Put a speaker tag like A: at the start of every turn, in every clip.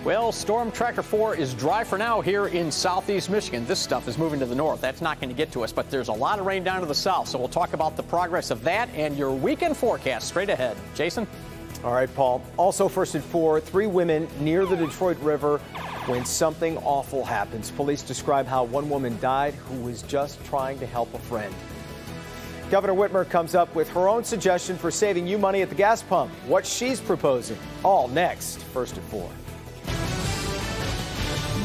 A: Well, Storm Tracker 4 is dry for now here in southeast Michigan. This stuff is moving to the north. That's not going to get to us, but there's a lot of rain down to the south. So we'll talk about the progress of that and your weekend forecast straight ahead. Jason?
B: All right, Paul. Also first at 4, 3 women near the Detroit River when something awful happens. Police describe how one woman died who was just trying to help a friend. Governor Whitmer comes up with her own suggestion for saving you money at the gas pump. What she's proposing. All next, first at 4.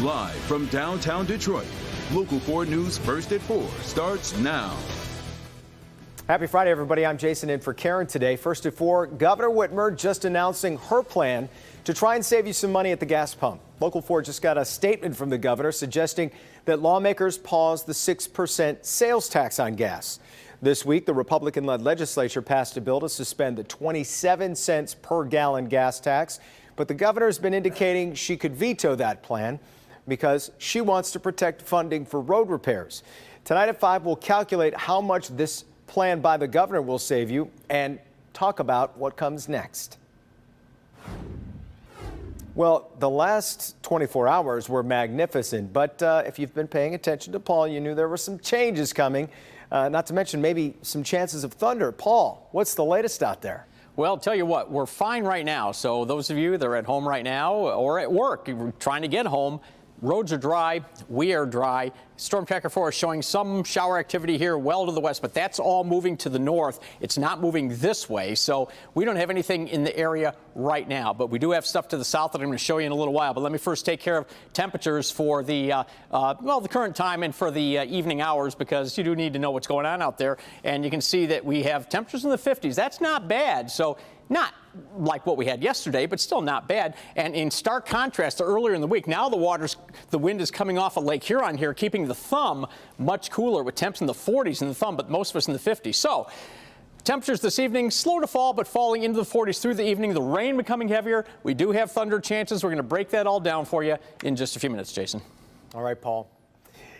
C: Live from downtown Detroit, Local 4 News First at 4 starts now.
B: Happy Friday, everybody. I'm Jason in for Karen today. First at 4, Governor Whitmer just announcing her plan to try and save you some money at the gas pump. Local 4 just got a statement from the governor suggesting that lawmakers pause the 6% sales tax on gas. This week, the Republican-led legislature passed a bill to suspend the 27 cents per gallon gas tax, but the governor has been indicating she could veto that plan because she wants to protect funding for road repairs. Tonight at 5, we'll calculate how much this plan by the governor will save you and talk about what comes next. Well, the last 24 hours were magnificent, but if you've been paying attention to Paul, you knew there were some changes coming, not to mention maybe some chances of thunder. Paul, what's the latest out there?
A: Well, tell you what, we're fine right now. So those of you that are at home right now or at work, you're trying to get home, roads are dry, we are dry. Storm Tracker 4 is showing some shower activity here well to the west, but that's all moving to the north. It's not moving this way, so we don't have anything in the area right now. But we do have stuff to the south that I'm going to show you in a little while. But let me first take care of temperatures for the, the current time and for the evening hours, because you do need to know what's going on out there. And you can see that we have temperatures in the 50s. That's not bad. So not like what we had yesterday, but still not bad. And in stark contrast to earlier in the week, now the wind is coming off of Lake Huron here, keeping the thumb much cooler with temps in the 40s in the thumb, but most of us in the 50s. So temperatures this evening, slow to fall, but falling into the 40s through the evening. The rain becoming heavier. We do have thunder chances. We're going to break that all down for you in just a few minutes, Jason.
B: All right, Paul.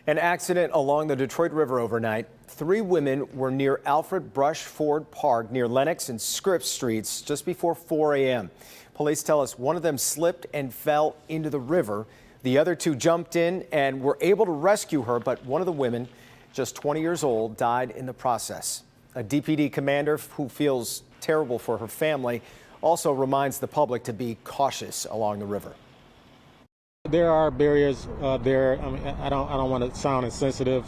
B: An accident along the Detroit River overnight. 3 women were near Alfred Brush Ford Park near Lenox and Scripps Streets just before 4 a.m. Police tell us one of them slipped and fell into the river. The other 2 jumped in and were able to rescue her, but one of the women, just 20 years old, died in the process. A DPD commander who feels terrible for her family also reminds the public to be cautious along the river.
D: There are barriers there. I mean, I don't want to sound insensitive.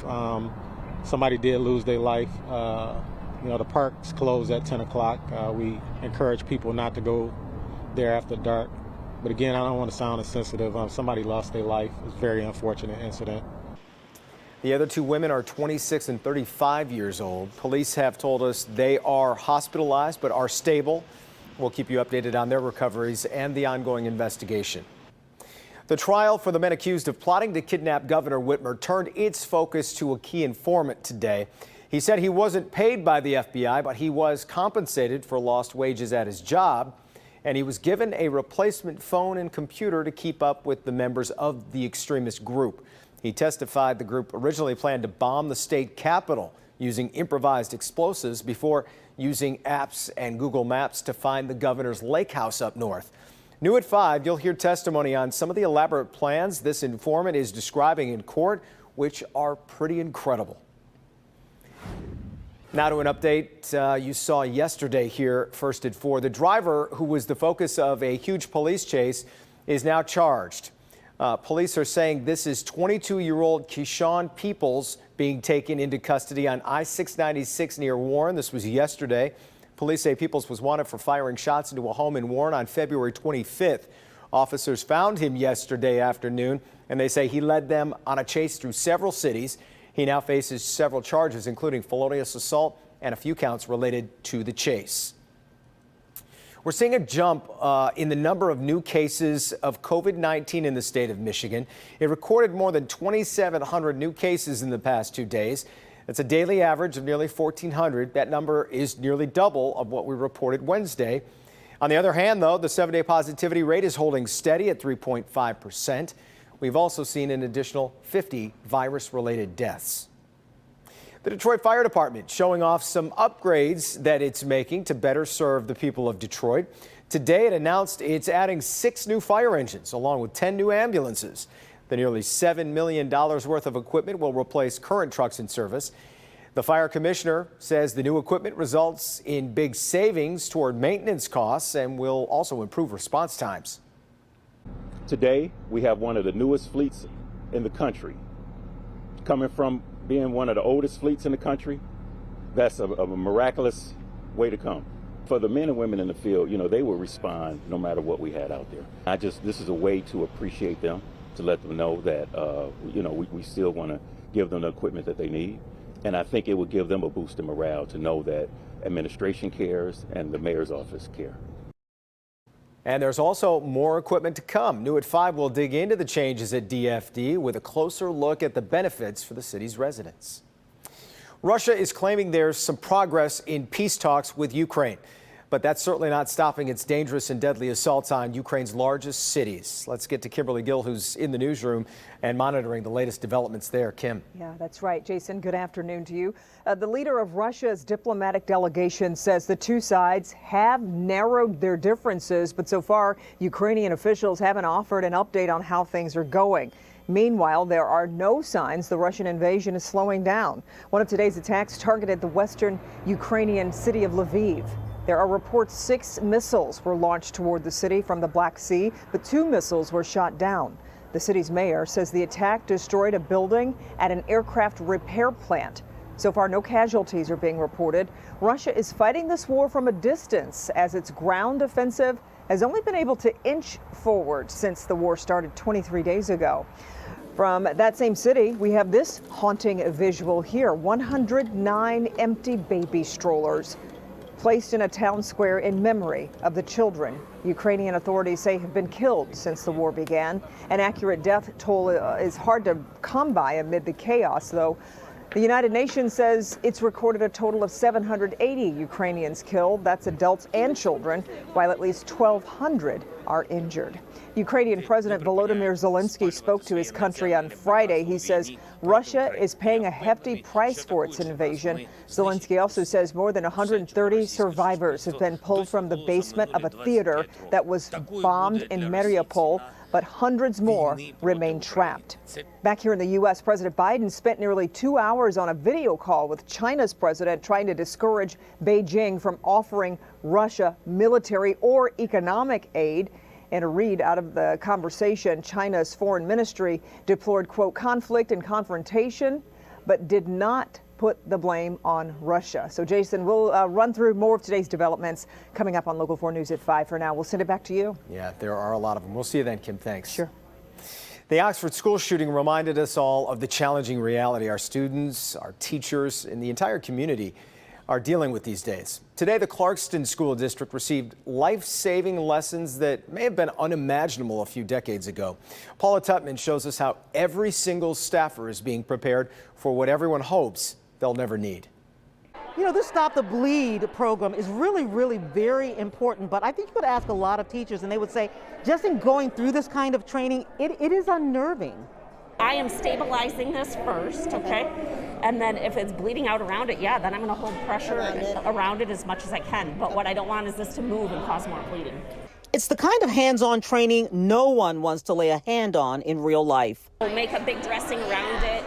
D: Somebody did lose their life. The park's closed at 10 o'clock. We encourage people not to go there after dark. But again, I don't want to sound insensitive. Somebody lost their life. It's a very unfortunate incident.
B: The other 2 women are 26 and 35 years old. Police have told us they are hospitalized but are stable. We'll keep you updated on their recoveries and the ongoing investigation. The trial for the men accused of plotting to kidnap Governor Whitmer turned its focus to a key informant today. He said he wasn't paid by the FBI, but he was compensated for lost wages at his job, and he was given a replacement phone and computer to keep up with the members of the extremist group. He testified the group originally planned to bomb the state capitol using improvised explosives before using apps and Google Maps to find the governor's lake house up north. New at 5, you'll hear testimony on some of the elaborate plans this informant is describing in court, which are pretty incredible. Now to an update you saw yesterday here, first at 4. The driver, who was the focus of a huge police chase, is now charged. Police are saying this is 22-year-old Keyshawn Peoples being taken into custody on I-696 near Warren. This was yesterday. Police say Peoples was wanted for firing shots into a home in Warren on February 25th. Officers found him yesterday afternoon, and they say he led them on a chase through several cities. He now faces several charges, including felonious assault and a few counts related to the chase. We're seeing a jump in the number of new cases of COVID-19 in the state of Michigan. It recorded more than 2,700 new cases in the past 2 days. It's a daily average of nearly 1,400. That number is nearly double of what we reported Wednesday. On the other hand, though, the 7-day positivity rate is holding steady at 3.5%. We've also seen an additional 50 virus-related deaths. The Detroit Fire Department showing off some upgrades that it's making to better serve the people of Detroit. Today, it announced it's adding 6 new fire engines along with 10 new ambulances. The nearly $7 million worth of equipment will replace current trucks in service. The fire commissioner says the new equipment results in big savings toward maintenance costs and will also improve response times.
E: Today, we have one of the newest fleets in the country. Coming from being one of the oldest fleets in the country, that's a miraculous way to come. For the men and women in the field, they will respond no matter what we had out there. This is a way to appreciate them, to let them know that, we still want to give them the equipment that they need. And I think it will give them a boost in morale to know that administration cares and the mayor's office care.
B: And there's also more equipment to come. New at 5 will dig into the changes at DFD with a closer look at the benefits for the city's residents. Russia is claiming there's some progress in peace talks with Ukraine, but that's certainly not stopping its dangerous and deadly assaults on Ukraine's largest cities. Let's get to Kimberly Gill, who's in the newsroom and monitoring the latest developments there. Kim.
F: Yeah, that's right. Jason, good afternoon to you. The leader of Russia's diplomatic delegation says the two sides have narrowed their differences, but so far, Ukrainian officials haven't offered an update on how things are going. Meanwhile, there are no signs the Russian invasion is slowing down. One of today's attacks targeted the western Ukrainian city of Lviv. There are reports 6 missiles were launched toward the city from the Black Sea, but 2 missiles were shot down. The city's mayor says the attack destroyed a building at an aircraft repair plant. So far, no casualties are being reported. Russia is fighting this war from a distance as its ground offensive has only been able to inch forward since the war started 23 days ago. From that same city, we have this haunting visual here. 109 empty baby strollers placed in a town square in memory of the children Ukrainian authorities say have been killed since the war began. An accurate death toll is hard to come by amid the chaos, though. The United Nations says it's recorded a total of 780 Ukrainians killed. That's adults and children, while at least 1,200 are injured. Ukrainian President Volodymyr Zelensky spoke to his country on Friday. He says Russia is paying a hefty price for its invasion. Zelensky also says more than 130 survivors have been pulled from the basement of a theater that was bombed in Mariupol, but hundreds more remain trapped. Back here in the U.S., President Biden spent nearly 2 hours on a video call with China's president, trying to discourage Beijing from offering Russia military or economic aid. In a read out of the conversation, China's foreign ministry deplored, quote, conflict and confrontation, but did not put the blame on Russia. So, Jason, we'll run through more of today's developments coming up on Local 4 News at 5. For now, we'll send it back to you.
B: Yeah, there are a lot of them. We'll see you then, Kim. Thanks.
F: Sure.
B: The Oxford school shooting reminded us all of the challenging reality our students, our teachers, and the entire community are dealing with these days. Today, the Clarkston School District received life-saving lessons that may have been unimaginable a few decades ago. Paula Tutman shows us how every single staffer is being prepared for what everyone hopes they'll never need.
G: You know, this Stop the Bleed program is really very important, but I think you would ask a lot of teachers and they would say, just in going through this kind of training, it is unnerving.
H: I am stabilizing this first, okay? And then if it's bleeding out around it, yeah, then I'm gonna hold pressure around it as much as I can. But what I don't want is this to move and cause more bleeding.
G: It's the kind of hands-on training no one wants to lay a hand on in real life.
H: We'll make a big dressing around it,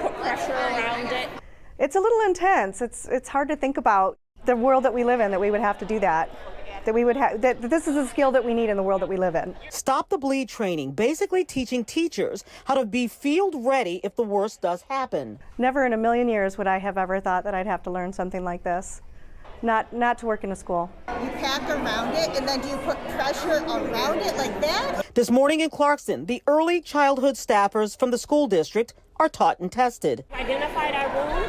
H: put pressure around it.
I: It's a little intense. It's hard to think about the world that we live in, that we would have to do that. That this is a skill that we need in the world that we live in.
G: Stop the Bleed training, basically teaching teachers how to be field ready if the worst does happen.
I: Never in a million years would I have ever thought that I'd have to learn something like this. Not to work in a school.
J: You pack around it, and then do you put pressure around it like that?
G: This morning in Clarkston, the early childhood staffers from the school district are taught and tested.
H: We've identified our wounds.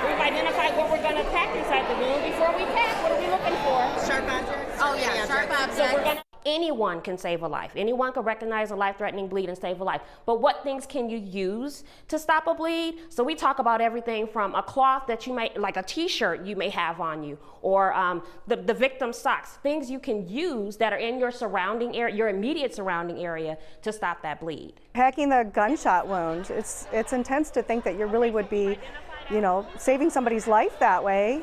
H: We've identified what we're going to pack inside the wound. Before we pack, what are we looking for? Sharp objects. Oh yeah, sharp objects. So we're gonna anyone can save a life. Anyone can recognize a life-threatening bleed and save a life. But what things can you use to stop a bleed? So we talk about everything from a cloth that you might, like a t-shirt you may have on you, or the victim's socks, things you can use that are in your surrounding area, your immediate surrounding area, to stop that bleed.
I: Packing the gunshot wound, it's intense to think that you really would be you know, saving somebody's life that way,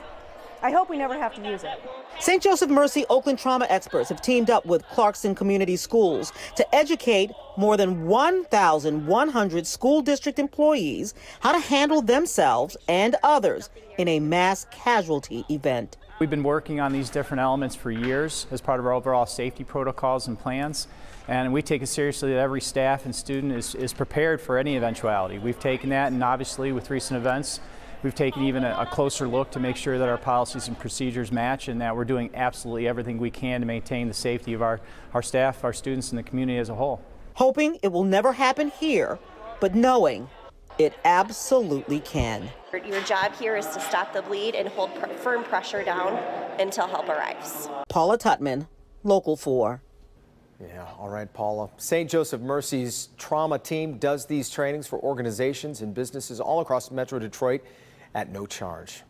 I: I hope we never have to use it.
G: St. Joseph Mercy Oakland trauma experts have teamed up with Clarkson Community Schools to educate more than 1,100 school district employees how to handle themselves and others in a mass casualty event.
K: We've been working on these different elements for years as part of our overall safety protocols and plans, and we take it seriously that every staff and student is prepared for any eventuality. We've taken that, and obviously with recent events, we've taken even a closer look to make sure that our policies and procedures match and that we're doing absolutely everything we can to maintain the safety of our staff, our students, and the community as a whole.
G: Hoping it will never happen here, but knowing it absolutely can.
L: Your job here is to stop the bleed and hold firm pressure down until help arrives.
G: Paula Tutman, Local 4.
B: Yeah, all right, Paula. St. Joseph Mercy's trauma team does these trainings for organizations and businesses all across Metro Detroit at no charge.